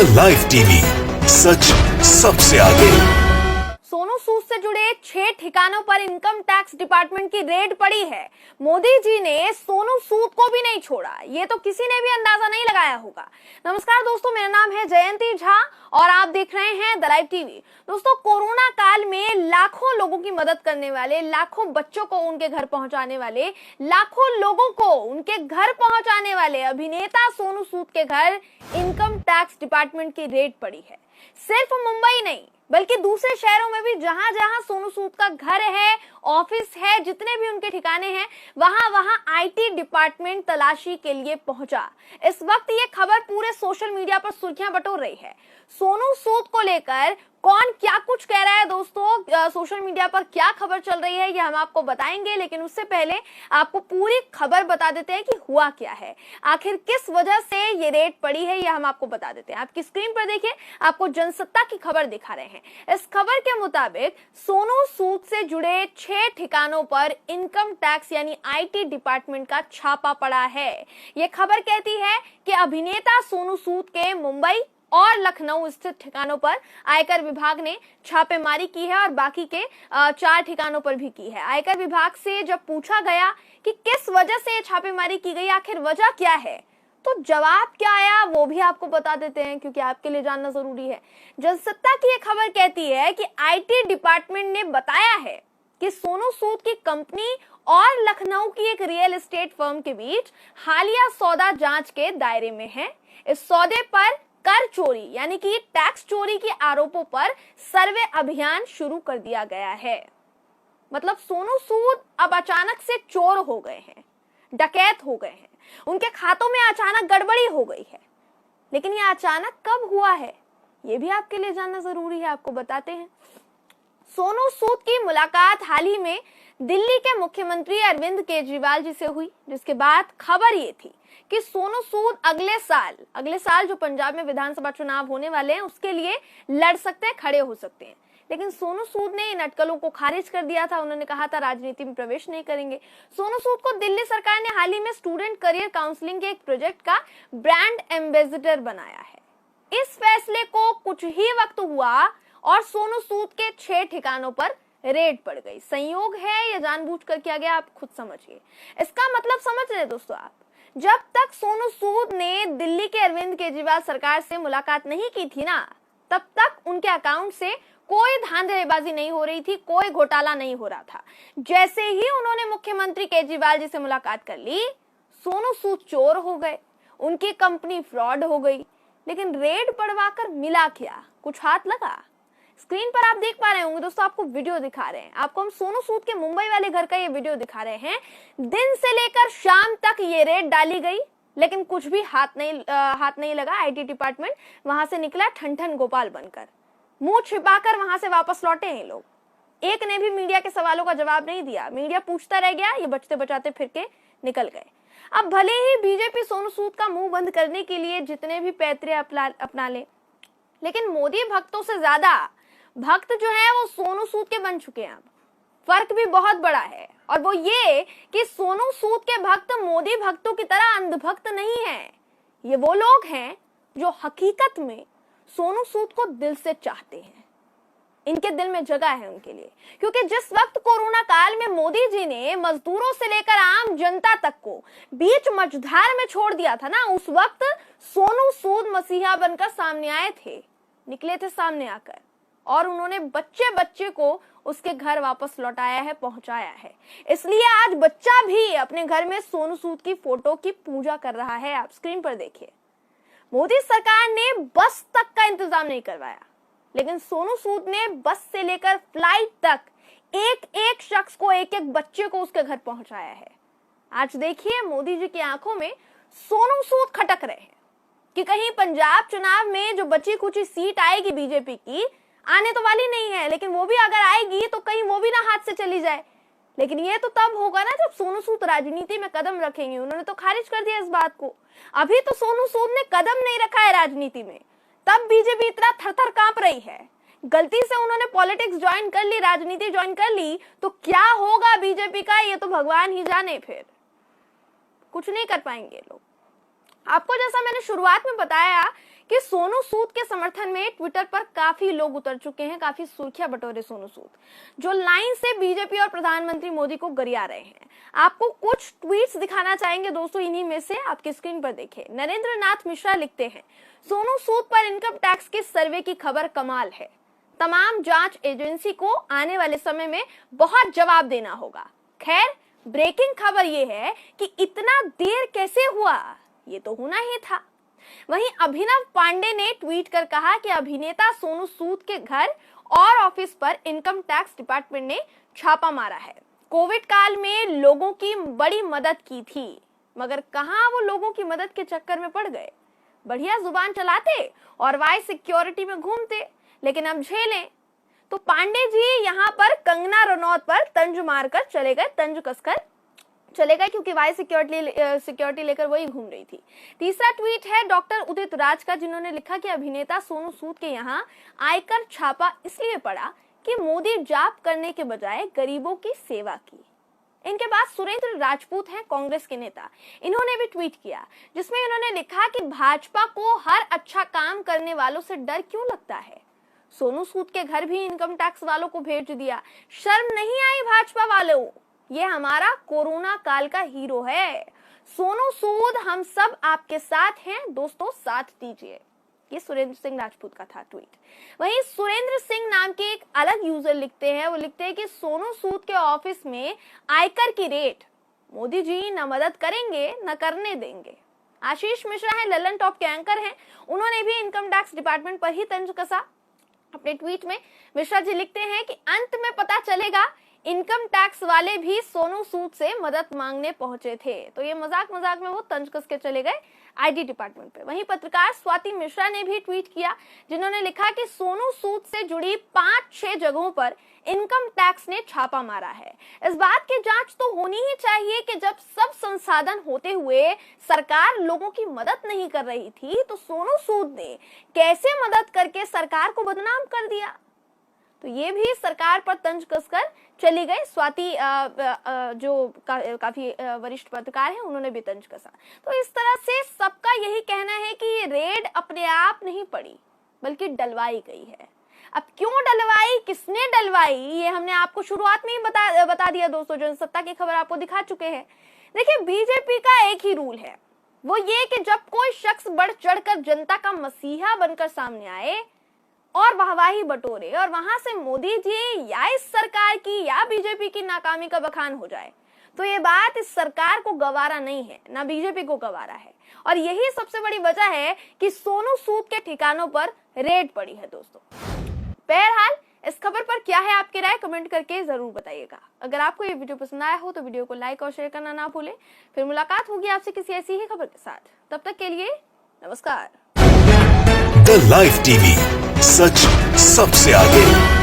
The live TV, सच सबसे आगे। सोनू सूद से जुड़े 6 ठिकानों पर इनकम टैक्स डिपार्टमेंट की रेड पड़ी है। मोदी जी ने सोनू सूद को भी नहीं छोड़ा, ये तो किसी ने भी अंदाजा नहीं लगाया होगा। नमस्कार दोस्तों, मेरा नाम है जयंती झा और आप देख रहे हैं द लाइव टीवी। दोस्तों, कोरोना काल में लाखों लोगों की मदद करने वाले, लाखों बच्चों को उनके घर पहुंचाने वाले, लाखों लोगों को उनके घर पहुंचाने वाले अभिनेता सोनू सूद के घर इनकम टैक्स डिपार्टमेंट की रेड पड़ी है। सिर्फ मुंबई नहीं बल्कि दूसरे शहरों में भी जहां जहां सोनू सूद का घर है, ऑफिस है, जितने भी उनके ठिकाने हैं, वहां वहां आईटी डिपार्टमेंट तलाशी के लिए पहुंचा। इस वक्त ये खबर पूरे सोशल मीडिया पर सुर्खियां बटोर रही है। सोनू सूद को लेकर कौन क्या कुछ कह रहा है दोस्तों, सोशल मीडिया पर क्या खबर चल रही है, ये हम आपको बताएंगे। लेकिन उससे पहले आपको पूरी खबर बता देते हैं कि हुआ क्या है, आखिर किस वजह से ये रेड पड़ी है, ये हम आपको बता देते हैं। आपकी स्क्रीन पर देखिए, आपको जनसत्ता की खबर दिखा रहे हैं। इस खबर के मुताबिक सोनू सूद से जुड़े 6 ठिकानों पर इनकम टैक्स यानी आईटी डिपार्टमेंट का छापा पड़ा है। ये खबर कहती है कि अभिनेता सोनू सूद के मुंबई और लखनऊ स्थित ठिकानों पर आयकर विभाग ने छापेमारी की है और बाकी के 4 ठिकानों पर भी की है। आयकर विभाग से जब पूछा गया कि किस वजह से छापेमारी की गई, आखिर वजह क्या है, तो जवाब क्या आया वो भी आपको बता देते हैं, क्योंकि आपके लिए जानना जरूरी है। जनसत्ता की ये खबर कहती है कि आईटी डिपार्टमेंट ने बताया है कि सोनू सूद की कंपनी और लखनऊ की एक रियल एस्टेट फर्म के बीच हालिया सौदा जांच के दायरे में है। इस सौदे पर कर चोरी यानी कि टैक्स चोरी के आरोपों पर सर्वे अभियान शुरू कर दिया गया है। मतलब सोनू सूद अब अचानक से चोर हो गए हैं, डकैत हो गए हैं, उनके खातों में अचानक गड़बड़ी हो गई है। लेकिन ये अचानक कब हुआ है, ये भी आपके लिए जानना जरूरी है, आपको बताते हैं। सोनू सूद की मुलाकात हाल ही में दिल्ली के मुख्यमंत्री अरविंद केजरीवाल जी से हुई, जिसके बाद खबर ये थी कि सोनू सूद अगले साल जो पंजाब में विधानसभा चुनाव होने वाले हैं उसके लिए लड़ सकते हैं, खड़े हो सकते हैं। लेकिन सोनू सूद ने इन अटकलों को खारिज कर दिया था। उन्होंने कहा था राजनीति में प्रवेश नहीं करेंगे। सोनू सूद को दिल्ली सरकार ने हाल ही में स्टूडेंट करियर काउंसलिंग के एक प्रोजेक्ट का ब्रांड एम्बेसडर बनाया है। इस फैसले को कुछ ही वक्त हुआ और सोनू सूद के 6 ठिकानों पर रेड पड़ गई। संयोग है या जानबूझकर किया गया, आप खुद समझिए। इसका मतलब समझ रहे दोस्तों आप, जब तक सोनू सूद ने दिल्ली के अरविंद केजरीवाल सरकार से मुलाकात नहीं की थी ना, तब तक उनके अकाउंट से कोई धांधलीबाजी नहीं हो रही थी, कोई घोटाला नहीं हो रहा था। जैसे ही उन्होंने मुख्यमंत्री केजरीवाल जी से मुलाकात कर ली, सोनू सूद चोर हो गए, उनकी कंपनी फ्रॉड हो गई। लेकिन रेड पड़वाकर मिला क्या, कुछ हाथ लगा? स्क्रीन पर आप देख पा रहे होंगे दोस्तों, आपको वीडियो दिखा रहे हैं। आपको हम सोनू सूद के मुंबई वाले घर का ये वीडियो दिखा रहे हैं। दिन से लेकर शाम तक ये रेड डाली गई, लेकिन कुछ भी हाथ नहीं लगा। आईटी डिपार्टमेंट वहां से निकला ठन गोपाल बनकर, मुंह छिपाकर वहां से वापस लौटे हैं लोग। एक ने भी मीडिया के सवालों का जवाब नहीं दिया। मीडिया पूछता रह गया, ये बचते बचाते फिर के निकल गए। अब भले ही बीजेपी सोनू सूद का मुंह बंद करने के लिए जितने भी पैतरे अपना ले, लेकिन मोदी भक्तों से ज्यादा भक्त जो है वो सोनू सूद के बन चुके हैं। अब फर्क भी बहुत बड़ा है, और वो ये कि सोनू सूद के भक्त मोदी भक्तों की तरह अंधभक्त नहीं है। ये वो लोग हैं जो हकीकत में सोनू सूद को दिल से चाहते हैं। इनके दिल में जगह है उनके लिए, क्योंकि जिस वक्त कोरोना काल में मोदी जी ने मजदूरों से लेकर आम जनता तक को बीच मझधार में छोड़ दिया था ना, उस वक्त सोनू सूद मसीहा बनकर सामने आए थे, निकले थे सामने आकर, और उन्होंने बच्चे बच्चे को उसके घर वापस लौटाया है, पहुंचाया है। इसलिए आज बच्चा भी अपने घर में सोनू सूद की फोटो की पूजा कर रहा है। आप स्क्रीन पर देखिए, मोदी सरकार ने बस तक का इंतजाम नहीं करवाया, लेकिन सोनू सूद ने बस से लेकर फ्लाइट तक एक एक शख्स को, एक एक बच्चे को उसके घर पहुंचाया है। आज देखिए, मोदी जी की आंखों में सोनू सूद खटक रहे हैं कि कहीं पंजाब चुनाव में जो बची कुची सीट आएगी बीजेपी की, आने तो वाली नहीं है, लेकिन वो भी अगर आएगी तो कहीं वो भी ना हाथ से चली जाए। लेकिन ये तो तब होगा ना जब सोनू सूद राजनीति में कदम रखेंगे। उन्होंने तो खारिज कर दिया इस बात को। अभी तो सोनू सूद ने कदम नहीं रखा है राजनीति में, तब बीजेपी इतना थर-थर कांप रही है। गलती से उन्होंने पॉलिटिक्स ज्वाइन कर ली, राजनीति ज्वाइन कर ली, तो क्या होगा बीजेपी का ये तो भगवान ही जाने। फिर कुछ नहीं कर पाएंगे लोग। आपको जैसा मैंने शुरुआत में बताया कि सोनू सूद के समर्थन में ट्विटर पर काफी लोग उतर चुके हैं, काफी सुर्खियां बटोरे सोनू सूद, जो लाइन से बीजेपी और प्रधानमंत्री मोदी को गरिया रहे हैं। आपको कुछ ट्वीट्स दिखाना चाहेंगे दोस्तों, इन्हीं में से आपके स्क्रीन पर देखें। नरेंद्र नाथ मिश्रा लिखते हैं, सोनू सूद पर इनकम टैक्स के सर्वे की खबर कमाल है। तमाम जांच एजेंसी को आने वाले समय में बहुत जवाब देना होगा। खैर, ब्रेकिंग खबर यह है कि इतना देर कैसे हुआ, ये तो होना ही था। वहीं अभिनव पांडे ने ट्वीट कर कहा कि अभिनेता सोनू सूद के घर और ऑफिस पर इनकम टैक्स डिपार्टमेंट ने छापा मारा है। कोविड काल में लोगों की बड़ी मदद की थी, मगर कहां वो लोगों की मदद के चक्कर में पड़ गए। बढ़िया जुबान चलाते और वाई सिक्योरिटी में घूमते, लेकिन अब झेलें। तो पांडे जी यहाँ पर कंगना रनौत पर तंज मारकर चले गए, तंज कसकर चले गए, क्योंकि वाई सिक्योरिटी लेकर वही घूम रही थी। तीसरा ट्वीट है डॉक्टर उदित राज का, जिन्होंने लिखा कि अभिनेता सोनू सूद के यहाँ आयकर छापा इसलिए पड़ा कि मोदी जाप करने के बजाय गरीबों की सेवा की। इनके बाद सुरेंद्र राजपूत हैं, कांग्रेस के नेता। इन्होंने भी ट्वीट किया, जिसमें इन्होंने लिखा कि भाजपा को हर अच्छा काम करने वालों से डर क्यों लगता है। सोनू सूद के घर भी इनकम टैक्स वालों को भेज दिया। शर्म नहीं आई भाजपा वालों, ये हमारा कोरोना काल का हीरो है। सोनू सूद, हम सब आपके साथ हैं दोस्तों, साथ दीजिए। ये सुरेंद्र सिंह राजपूत का था ट्वीट। वहीं सुरेंद्र सिंह नाम के एक अलग यूजर लिखते हैं, वो लिखते हैं कि सोनू सूद के ऑफिस में आयकर की रेट मोदी जी न मदद करेंगे न करने देंगे। आशीष मिश्रा है, ललन टॉप के एंकर हैं, उन्होंने भी इनकम टैक्स डिपार्टमेंट पर ही तंज कसा। अपने ट्वीट में मिश्रा जी लिखते हैं कि अंत में पता चलेगा इनकम टैक्स वाले भी सोनू सूद से मदद मांगने पहुंचे थे। तो ये मजाक में वो तंज कस के चले गए आईटी डिपार्टमेंट पे। वहीं पत्रकार स्वाति मिश्रा ने भी ट्वीट किया, जिन्होंने लिखा कि सोनू सूद से जुड़ी 5-6 जगहों पर इनकम टैक्स ने छापा मारा है। इस बात की जांच तो होनी ही चाहिए कि जब सब संसाधन होते हुए सरकार लोगों की मदद नहीं कर रही थी, तो सोनू सूद ने कैसे मदद करके सरकार को बदनाम कर दिया। तो ये भी सरकार पर तंज कसकर चली गई। स्वाति जो काफी वरिष्ठ पत्रकार हैं, उन्होंने भी तंज कसा। तो इस तरह से सबका यही कहना है कि ये रेड अपने आप नहीं पड़ी, बल्कि डलवाई गई है। अब क्यों डलवाई, किसने डलवाई, ये हमने आपको शुरुआत में ही बता दिया दोस्तों, जनसत्ता की खबर आपको दिखा चुके हैं। देखिए, बीजेपी का एक ही रूल है, वो ये कि जब कोई शख्स बढ़ चढ़कर जनता का मसीहा बनकर सामने आए और वाहवाही बटोरे और वहां से मोदी जी या इस सरकार की या बीजेपी की नाकामी का बखान हो जाए, तो ये बात इस सरकार को गवारा नहीं है, ना बीजेपी को गवारा है। और यही सबसे बड़ी वजह है कि सोनू सूद के ठिकानों पर रेड पड़ी है दोस्तों। बहरहाल, इस खबर पर क्या है आपकी राय, कमेंट करके जरूर बताइएगा। अगर आपको ये वीडियो पसंद आया हो तो वीडियो को लाइक और शेयर करना ना भूलें। फिर मुलाकात होगी आपसे किसी ऐसी ही खबर के साथ, तब तक के लिए नमस्कार। द लाइव टीवी, सच सबसे आगे।